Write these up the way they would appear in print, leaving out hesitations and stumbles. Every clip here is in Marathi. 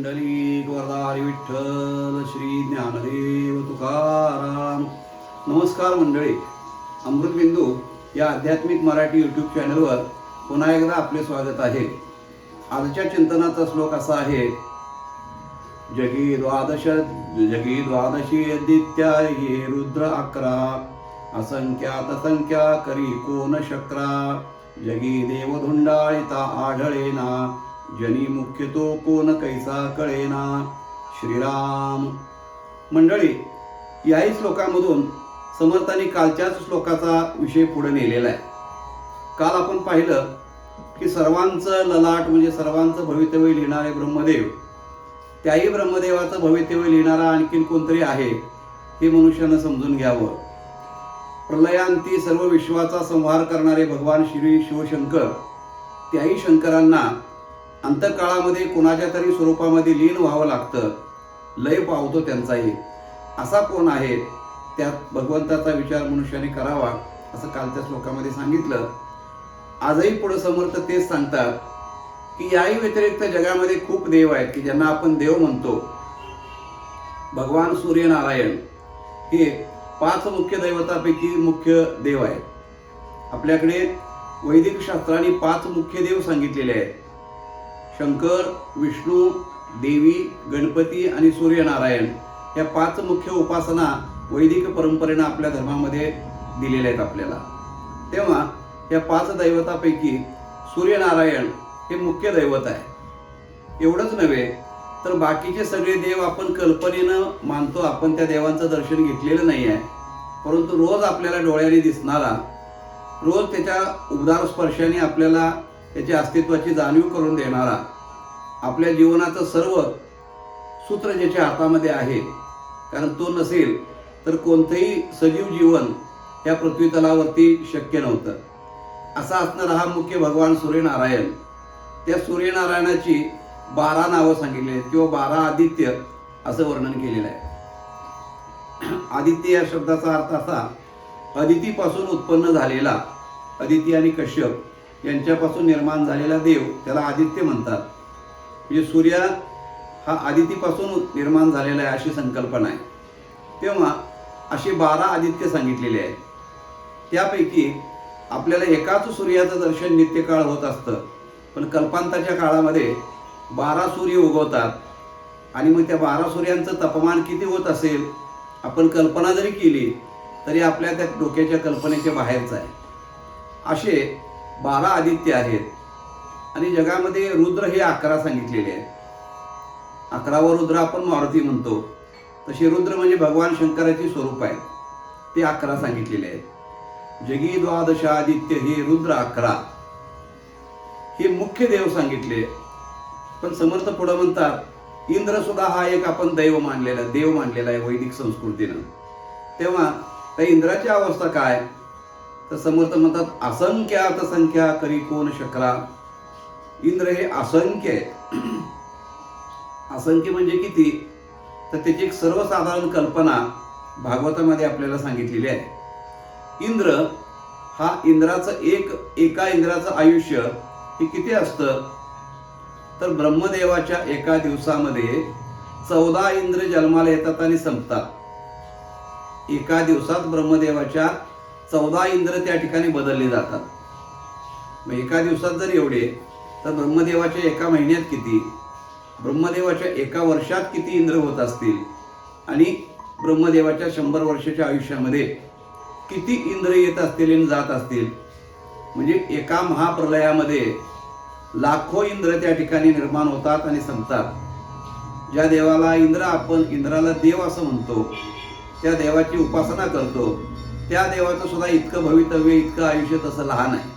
मंडळी वरदारी विठ्ठल श्री ज्ञानदेव तुकाराम. नमस्कार मंडळी, अमृतबिंदू या आध्यात्मिक मराठी यूट्यूब चॅनलवर पुन्हा एकदा आपले स्वागत आहे. आजच्या चिंतनाचा श्लोक असा आहे: जगी द्वादशी आदित्या ये रुद्र 11, असंख्यात संख्या करी कोण शक्रा. जगी देवधुंडाळिता आढळेना, जनी मुख्य तो कोण कैसा कळेना. श्रीराम. मंडळी, याही श्लोकामधून समर्थांनी कालच्याच श्लोकाचा विषय पुढे नेलेला आहे. काल आपण पाहिलं की सर्वांचं ललाट म्हणजे सर्वांचं भवितव्य लिहिणारे ब्रह्मदेव, त्याही ब्रह्मदेवाचं भवितव्य लिहिणारा आणखीन कोणतरी आहे हे मनुष्यानं समजून घ्यावं. प्रलयांती सर्व विश्वाचा संहार करणारे भगवान श्री शिवशंकर, त्याही शंकरांना अंतकाळामध्ये कोणाच्या तरी स्वरूपामध्ये लीन व्हावं लागतं, लय पावतो त्यांचाही. असा कोण आहे, त्या भगवंताचा विचार मनुष्याने करावा असं कालच्या श्लोकामध्ये सांगितलं. आजही पुढे समर्थ तेच सांगतात की याही व्यतिरिक्त जगामध्ये खूप देव आहेत की ज्यांना आपण देव म्हणतो. भगवान सूर्यनारायण हे 5 मुख्य दैवतापैकी मुख्य देव आहेत. आपल्याकडे वैदिक शास्त्राने 5 मुख्य देव सांगितलेले आहेत: शंकर, विष्णू, देवी, गणपती आणि सूर्यनारायण. या 5 मुख्य उपासना वैदिक परंपरेनं आपल्या धर्मामध्ये दिलेल्या आहेत आपल्याला. तेव्हा या 5 दैवतापैकी सूर्यनारायण हे मुख्य दैवत आहे. एवढंच नव्हे तर बाकीचे सगळे देव आपण कल्पनेनं मानतो. आपण त्या देवांचं दर्शन घेतलेलं नाही आहे, परंतु रोज आपल्याला डोळ्याने दिसणारा, रोज त्याच्या उबदार स्पर्शाने आपल्याला त्याच्या अस्तित्वाची जाणीव करून देणारा, आपल्या जीवनाचं सर्व सूत्र ज्याच्या हातामध्ये आहे, कारण तो नसेल तर कोणतंही सजीव जीवन या पृथ्वीतलावरती शक्य नव्हतं. असा असणारा हा मुख्य भगवान सूर्यनारायण. त्या सूर्यनारायणाची 12 नावं सांगितली आहेत किंवा 12 आदित्य असं वर्णन केलेलं आहे. आदित्य या शब्दाचा अर्थ असा: अदितीपासून उत्पन्न झालेला. अदिती आणि कश्यप यांच्यापासून निर्माण झालेला देव त्याला आदित्य म्हणतात. म्हणजे सूर्य हा आदितीपासून निर्माण झालेला आहे अशी संकल्पना आहे. तेव्हा असे 12 आदित्य सांगितलेले आहेत. त्यापैकी आपल्याला एकाच सूर्याचं दर्शन नित्यकाळ होत असतं, पण कल्पांताच्या काळामध्ये 12 सूर्य उगवतात आणि मग त्या 12 सूर्यांचं तापमान किती होत असेल आपण कल्पना जरी केली तरी आपल्या त्या डोक्याच्या कल्पनेच्या बाहेरच आहे. असे 12 आदित्य आहेत. आणि जगामध्ये रुद्र हे 11 सांगितलेले आहेत. 11वा रुद्र आपण मारुती म्हणतो, तसे रुद्र म्हणजे भगवान शंकराचे स्वरूप आहे. ते 11 सांगितलेले आहेत. जगी द्वादश आदित्य हे रुद्र 11 हे मुख्य देव सांगितले. पण समर्थ पुढे म्हणतात इंद्र सुद्धा हा एक आपण देव मानलेला आहे वैदिक संस्कृतीनं. तेव्हा त्या इंद्राची अवस्था काय तर समर्थ म्हणतात असंख्यात संख्या करी कोण शक्रा. इंद्र हे असंख्य आहे. असंख्य म्हणजे किती तर त्याची एक सर्वसाधारण कल्पना भागवतामध्ये आपल्याला सांगितलेली आहे. इंद्र हा एका इंद्राचं आयुष्य हे किती असतं तर ब्रह्मदेवाच्या एका दिवसामध्ये 14 इंद्र जन्माला येतात आणि संपतात. एका दिवसात ब्रह्मदेवाच्या 14 इंद्र त्या ठिकाणी बदलले जातात. मग एका दिवसात जर एवढे तर ब्रह्मदेवाच्या एका महिन्यात किती, ब्रह्मदेवाच्या एका वर्षात किती इंद्र होत असतील आणि ब्रह्मदेवाच्या 100 वर्षाच्या आयुष्यामध्ये किती इंद्र येत असतील आणि जात असतील. म्हणजे एका महाप्रलयामध्ये लाखो इंद्र त्या ठिकाणी निर्माण होतात आणि संपतात. ज्या देवाला आपण इंद्राला देव असं म्हणतो, त्या देवाची उपासना करतो, त्या देवाचं सुद्धा इतकं भवितव्य, इतकं आयुष्य तसं लहान आहे.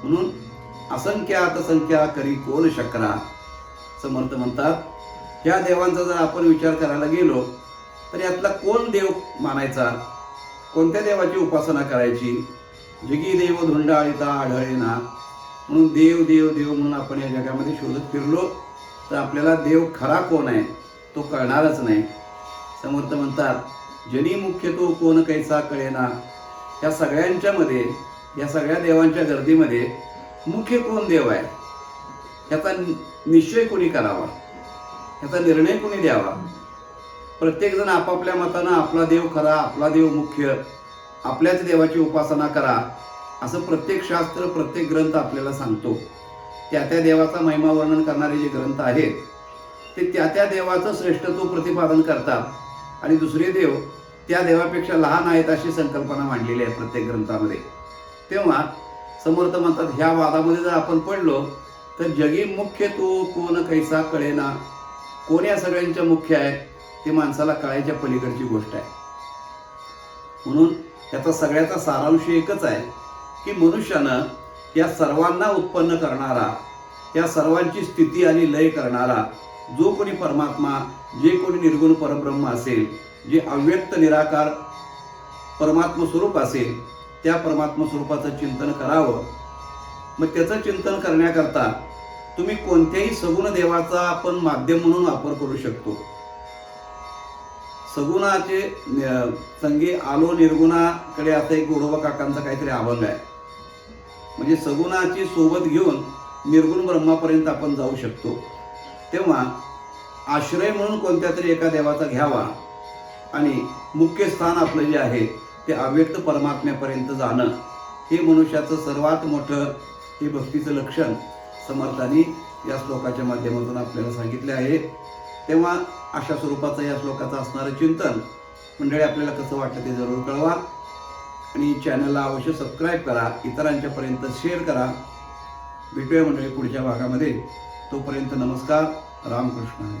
म्हणून असंख्यात संख्या करी कोण शक्रा. समर्थ म्हणतात ह्या देवांचा जर आपण विचार करायला गेलो तर यातला कोण देव मानायचा, कोणत्या देवाची उपासना करायची. जगी देव धुंडाळिता आढळेना. म्हणून देव देव देव म्हणून आपण या जगामध्ये शोधत फिरलो तर आपल्याला देव खरा कोण आहे तो कळणारच नाही. समर्थ म्हणतात जनी मुख्य तो कोण कैसा कळेना. या सगळ्यांच्यामध्ये, या सगळ्या देवांच्या गर्दीमध्ये मुख्य कोण देव आहे याचा निश्चय कोणी करावा. ह्याचा निर्णय कोणी द्यावा? प्रत्येकजण आपापल्या मतानं आपला देव खरा, आपला देव मुख्य, आपल्याच देवाची उपासना करा असं प्रत्येक शास्त्र, प्रत्येक ग्रंथ आपल्याला सांगतो. त्या त्या देवाचा महिमा वर्णन करणारे जे ग्रंथ आहेत ते त्या त्या देवाचं श्रेष्ठत्व प्रतिपादन करतात आणि दुसरे देव त्या देवापेक्षा लहान आहेत अशी संकल्पना मांडलेली आहे प्रत्येक ग्रंथामध्ये. तेव्हा समर्थ म्हणतात, ह्या वादामध्ये जर आपण पडलो तर जगी मुख्य तो कोण कैसा कळेना, कोण या सगळ्यांच्या मुख्य आहे ते माणसाला कळायच्या पलीकडची गोष्ट आहे. म्हणून याचा सगळ्याचा सारांश एकच आहे की मनुष्यानं या सर्वांना उत्पन्न करणारा, या सर्वांची स्थिती आणि लय करणारा जो कोणी परमात्मा, जे कोणी निर्गुण परब्रह्म असेल, जे अव्यक्त निराकार परमात्म स्वरूप असेल, त्या परमात्म स्वरूपाचं चिंतन करावं. मग त्याचं चिंतन करण्याकरता तुम्ही कोणत्याही सगुण देवाचा आपण माध्यम म्हणून वापर करू शकतो. सगुणाचे संगे आलो निर्गुणाकडे असं एक गोडोबा काकांचा काहीतरी अभंग आहे. म्हणजे सगुणाची सोबत घेऊन निर्गुण ब्रह्मापर्यंत आपण जाऊ शकतो. तेव्हा आश्रय म्हणून कोणत्या तरी एका देवाचा घ्यावा आणि मुख्य स्थान आपलं जे आहे ते अव्यक्त परमात्म्यापर्यंत जाणं, हे मनुष्याचं सर्वात मोठं हे भक्तीचं लक्षण समर्थांनी या श्लोकाच्या माध्यमातून आपल्याला सांगितले आहे. तेव्हा अशा स्वरूपाचं या श्लोकाचं असणारं चिंतन मंडळी आपल्याला कसं वाटतं ते जरूर कळवा आणि चॅनलला अवश्य सबस्क्राईब करा, इतरांच्यापर्यंत शेअर करा. भेटूया मंडळी पुढच्या भागामध्ये. तोपर्यंत नमस्कार. रामकृष्ण.